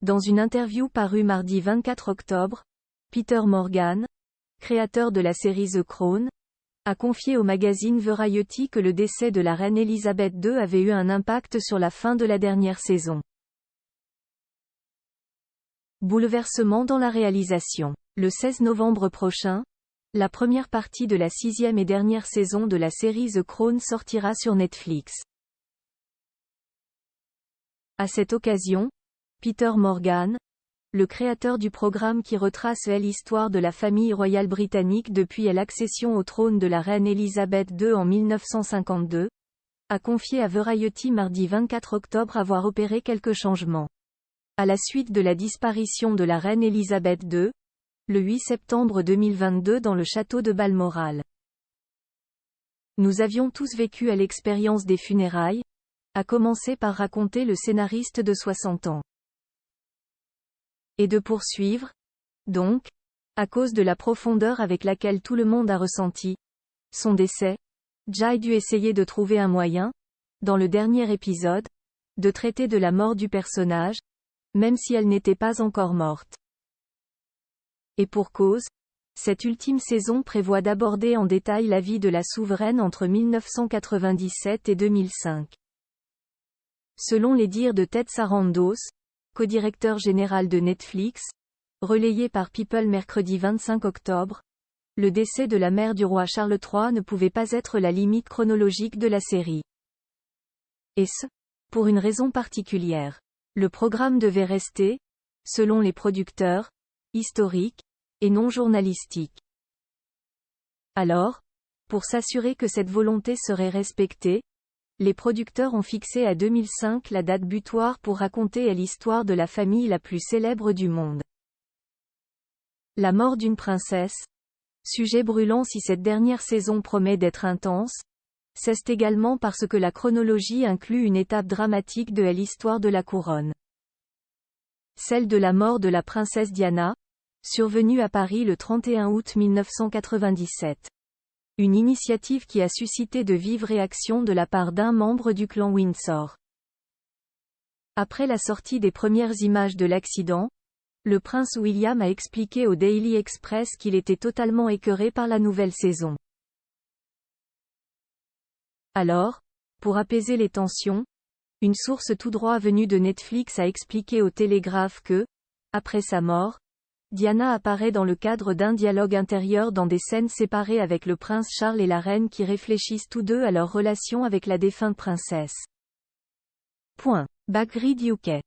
Dans une interview parue mardi 24 octobre, Peter Morgan, créateur de la série The Crown, a confié au magazine Variety que le décès de la reine Elisabeth II avait eu un impact sur la fin de la dernière saison. Bouleversement dans la réalisation. Le 16 novembre prochain, la première partie de la 6e et dernière saison de la série The Crown sortira sur Netflix. À cette occasion, Peter Morgan, le créateur du programme qui retrace l'histoire de la famille royale britannique depuis l'accession au trône de la reine Elisabeth II en 1952, a confié à Variety mardi 24 octobre avoir opéré quelques changements. À la suite de la disparition de la reine Elisabeth II, le 8 septembre 2022 dans le château de Balmoral. Nous avions tous vécu à l'expérience des funérailles, à commencer par raconter le scénariste de 60 ans. Et de poursuivre, donc, à cause de la profondeur avec laquelle tout le monde a ressenti son décès, Jai dut essayer de trouver un moyen, dans le dernier épisode, de traiter de la mort du personnage, même si elle n'était pas encore morte. Et pour cause, cette ultime saison prévoit d'aborder en détail la vie de la souveraine entre 1997 et 2005. Selon les dires de Ted Sarandos, co-directeur général de Netflix, relayé par People mercredi 25 octobre, le décès de la mère du roi Charles III ne pouvait pas être la limite chronologique de la série. Et ce, pour une raison particulière. Le programme devait rester, selon les producteurs, historique, et non journalistique. Alors, pour s'assurer que cette volonté serait respectée, les producteurs ont fixé à 2005 la date butoir pour raconter l'histoire de la famille la plus célèbre du monde. La mort d'une princesse, sujet brûlant si cette dernière saison promet d'être intense, c'est également parce que la chronologie inclut une étape dramatique de l'histoire de la couronne. Celle de la mort de la princesse Diana, survenue à Paris le 31 août 1997. Une initiative qui a suscité de vives réactions de la part d'un membre du clan Windsor. Après la sortie des premières images de l'accident, le prince William a expliqué au Daily Express qu'il était totalement écœuré par la nouvelle saison. Alors, pour apaiser les tensions, une source tout droit venue de Netflix a expliqué au Télégraphe que, après sa mort, Diana apparaît dans le cadre d'un dialogue intérieur dans des scènes séparées avec le prince Charles et la reine qui réfléchissent tous deux à leur relation avec la défunte princesse. Backgrid UK